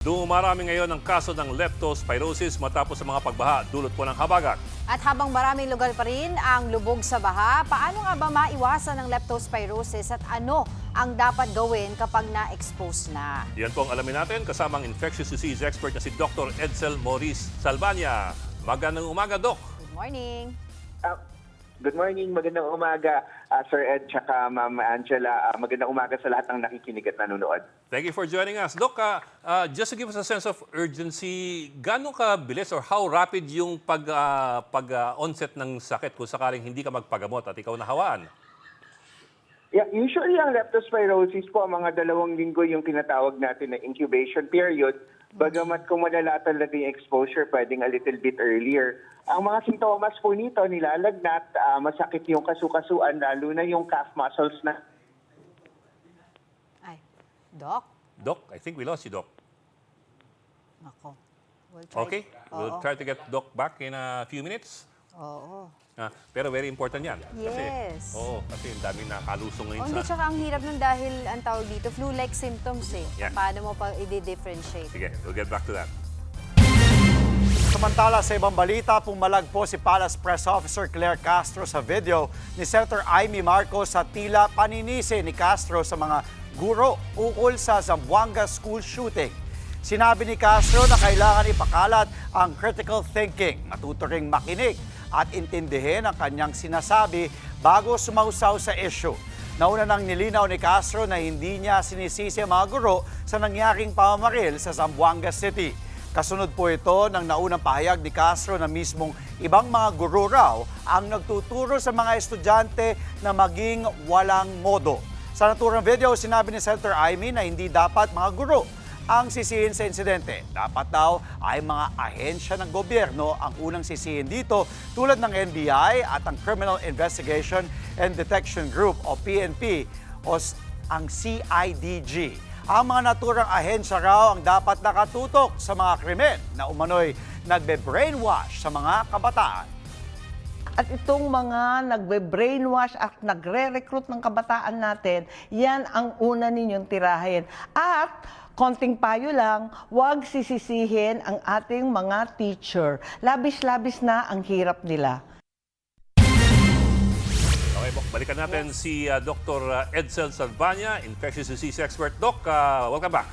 Dumarami ngayon ang kaso ng leptospirosis matapos sa mga pagbaha dulot po ng habagat. At habang maraming lugar pa rin ang lubog sa baha, paano nga ba maiwasan ang leptospirosis at ano ang dapat gawin kapag na-expose na? Yan po ang alamin natin kasama ang infectious disease expert na si Dr. Edsel Maurice Salvania. Magandang umaga, Doc. Good morning. Good morning, magandang umaga, Sir Ed, tsaka Ma'am Angela. Magandang umaga sa lahat ng nakikinig at nanonood. Thank you for joining us. Doc, just to give us a sense of urgency, gano'ng kabilis or how rapid yung pag-onset ng sakit kung sakaling hindi ka magpagamot at ikaw nahawaan? Yeah, usually ang leptospirosis po, mga 2 linggo yung tinatawag natin na incubation period. Bagamat kung malala talaga yung exposure, pwedeng a little bit earlier. Ang mga sintomas po nito, nilalagnat, masakit yung kasukasuan, lalo na yung calf muscles na. Ay, Doc? Doc, I think we lost you, Doc. Ako. We'll try. Okay, we'll try to get Doc back in a few minutes. Oo. Pero very important yan. Yes. Kasi ang daming nakalusong ngayon Hindi, sa... tsaka ang hirap nun dahil ang tawag dito, flu-like symptoms eh. Yeah. Paano mo pa i-differentiate? Sige, we'll get back to that. Samantala sa ibang balita, pumalag po si Palace Press Officer Claire Castro sa video ni Senator Amy Marcos sa tila paninisi ni Castro sa mga guro ukol sa Zamboanga school shooting. Sinabi ni Castro na kailangan ipakalat ang critical thinking, matuto ring makinig at intindihin ang kanyang sinasabi bago sumausaw sa issue. Nauna nang nilinaw ni Castro na hindi niya sinisisi ang mga guro sa nangyaring pamamaril sa Zamboanga City. Kasunod po ito ng naunang pahayag ni Castro na mismong ibang mga guro raw ang nagtuturo sa mga estudyante na maging walang modo. Sa naturang video, sinabi ni Senator Amy na hindi dapat mga guro ang sisihin sa insidente. Dapat daw ay mga ahensya ng gobyerno ang unang sisihin dito tulad ng NBI at ang Criminal Investigation and Detection Group o PNP o ang CIDG. Ang mga naturang ahensya raw ang dapat nakatutok sa mga krimen na umano'y nagbe-brainwash sa mga kabataan. At itong mga nagbe-brainwash at nagre-recruit ng kabataan natin, yan ang una ninyong tirahin. At konting payo lang, huwag sisisihin ang ating mga teacher. Labis-labis na ang hirap nila. Okay, balikan natin si Dr. Edsel Salvania, infectious disease expert. Doc, welcome back.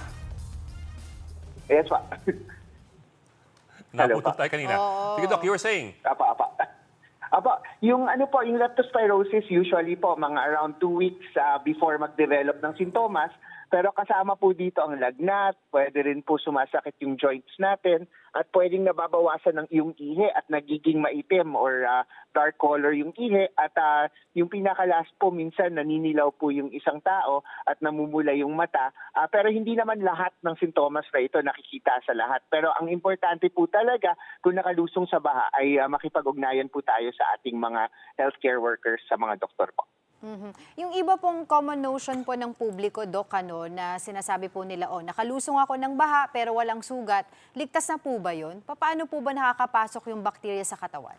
Yes, pa. Hello, Naputol pa. tayo kanina. Sige, Doc, you were saying? Apa, yung yung leptospirosis usually po mga around 2 weeks before mag-develop ng sintomas. Pero kasama po dito ang lagnat, pwede rin po sumasakit yung joints natin at pwedeng nababawasan ng iyong ihi at nagiging maitim or dark color yung ihi at yung pinakalas po minsan naninilaw po yung isang tao at namumula yung mata. Pero hindi naman lahat ng sintomas na ito nakikita sa lahat. Pero ang importante po talaga kung nakalusong sa baha ay makipag-ugnayan po tayo sa ating mga healthcare workers, sa mga doktor po. Yung iba pong common notion po ng publiko, Doc, na sinasabi po nila, nakalusong ako ng baha pero walang sugat, ligtas na po ba yun? Paano po ba nakakapasok yung bakterya sa katawan?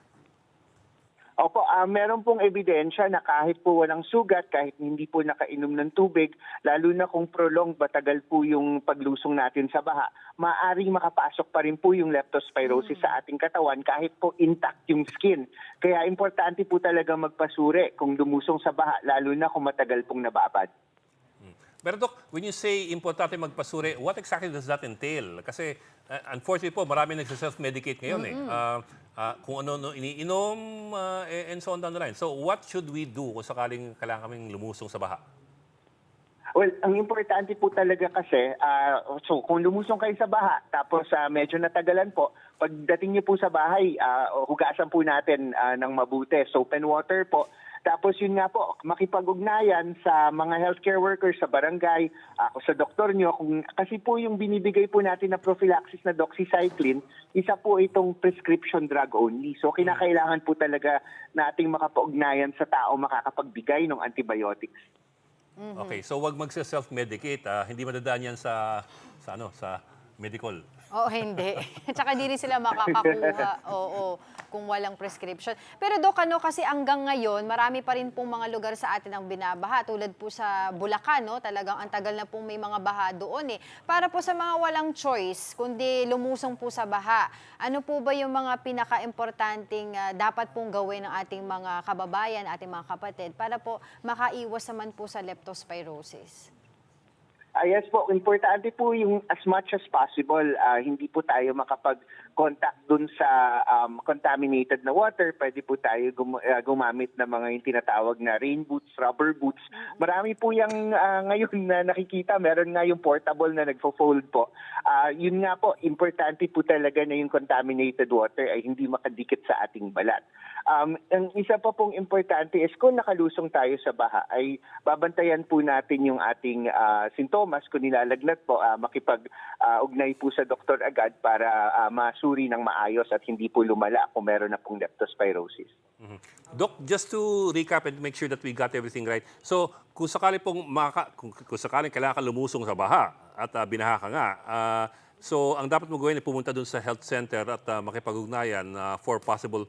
Opo, meron pong ebidensya na kahit po walang sugat, kahit hindi po nakainom ng tubig, lalo na kung prolonged, matagal po yung paglusong natin sa baha, maaaring makapasok pa rin po yung leptospirosis sa ating katawan kahit po intact yung skin. Kaya importante po talaga magpasuri kung lumusong sa baha, lalo na kung matagal pong nababad. Pero Doc, when you say importante magpasuri, what exactly does that entail? Kasi unfortunately po, marami nagsa-self-medicate ngayon kung ano iniinom and so on down the line. So what should we do kung sakaling kailangan kaming lumusong sa baha? Well, ang importante po talaga kasi, so kung lumusong kayo sa baha, tapos medyo natagalan po, pagdating niyo po sa bahay, hugasan po natin ng mabuti, soap and water po. Tapos yun nga po, makipag-ugnayan sa mga healthcare workers sa barangay, sa doktor nyo. Kasi po yung binibigay po natin na prophylaxis na doxycycline, isa po itong prescription drug only. So kinakailangan po talaga nating makapag-ugnayan sa tao makakapagbigay ng antibiotics. Okay, so wag magse-self-medicate. Hindi madadaan yan sa medical. Oo, hindi. Tsaka di rin sila makakakuha, oo, kung walang prescription. Pero Dok, kasi hanggang ngayon, marami pa rin pong mga lugar sa atin ang binabaha. Tulad po sa Bulacan, no? Talagang ang tagal na pong may mga baha doon eh. Para po sa mga walang choice, kundi lumusong po sa baha, ano po ba yung mga pinaka-importanting dapat pong gawin ng ating mga kababayan, ating mga kapatid, para po makaiwas naman po sa leptospirosis? Yes po, importante po yung as much as possible, hindi po tayo makapag-contact dun sa contaminated na water. Pwede po tayo gumamit ng mga yung tinatawag na rain boots, rubber boots. Marami po yung ngayon na nakikita, meron nga yung portable na nagfo-fold po. Yun nga po, importante po talaga na yung contaminated water ay hindi makadikit sa ating balat. Ang isa pa pong importante is kung nakalusong tayo sa baha, ay babantayan po natin yung ating sintomas. Kung nilalagnat po, makipag-ugnay po sa doktor agad para masuri ng maayos at hindi po lumala kung meron na pong leptospirosis. Doc, just to recap and make sure that we got everything right. So, kung sakali pong kung sakaling kailangan ka lumusong sa baha at binaha ka nga, so ang dapat mo gawin ay pumunta dun sa health center at makipag-ugnayan for possible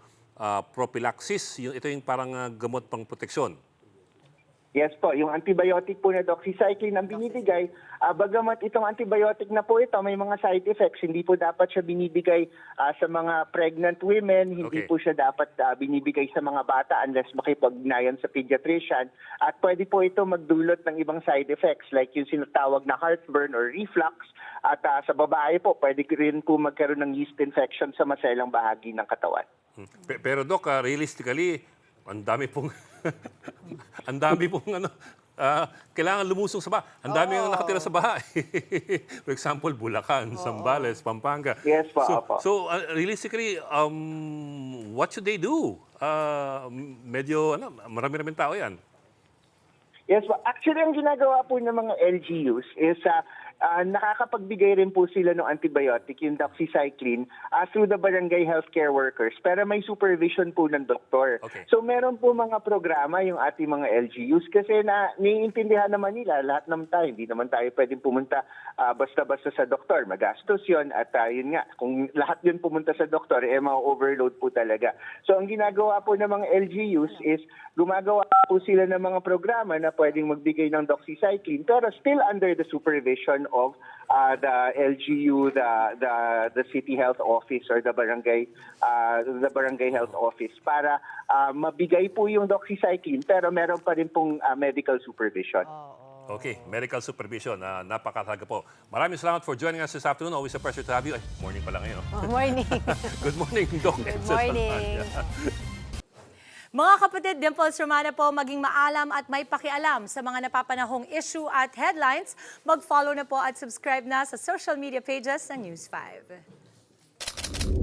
prophylaxis. Ito yung parang gamot pang proteksyon. Yes po, yung antibiotic po na doxycycline ang binibigay, bagamat itong antibiotic na po ito, may mga side effects, hindi po dapat siya binibigay sa mga pregnant women, hindi Okay. po siya dapat binibigay sa mga bata unless makipag-ugnayan sa pediatrician. At pwede po ito magdulot ng ibang side effects like yung sinatawag na heartburn or reflux. At sa babae po, pwede rin po magkaroon ng yeast infection sa maselang bahagi ng katawan. Pero Doc, realistically, ang dami pong ang dami pong kailangan lumusong sa baha. Ang dami yung nakatira sa baha. For example, Bulacan, Zambales, Pampanga. Yes po, opo. So realistically, what should they do? Medyo marami-raming tao 'yan. Yes po. Actually, ang ginagawa po ng mga LGUs is nakakapagbigay rin po sila ng antibiotic, yung doxycycline, through the barangay healthcare workers. Pero may supervision po ng doktor. Okay. So meron po mga programa yung ating mga LGUs kasi naiintindihan naman nila, lahat naman tayo, hindi naman tayo pwedeng pumunta basta-basta sa doktor. Magastos yun at yun nga, kung lahat yun pumunta sa doktor, ma-overload po talaga. So ang ginagawa po ng mga LGUs is gumagawa po sila ng mga programa na pwedeng magbigay ng doxycycline pero still under the supervision of the LGU, the city health office or the barangay health office para mabigay po yung doxycycline pero meron pa rin pong medical supervision. Okay, medical supervision. Napakataga po. Maraming salamat for joining us this afternoon. Always a pleasure to have you. Ay, morning pa lang ngayon. Morning. Good morning, Doc. Good morning. Mga kapatid, Dimples Romana po, maging maalam at may pakialam sa mga napapanahong issue at headlines. Mag-follow na po at subscribe na sa social media pages ng News 5.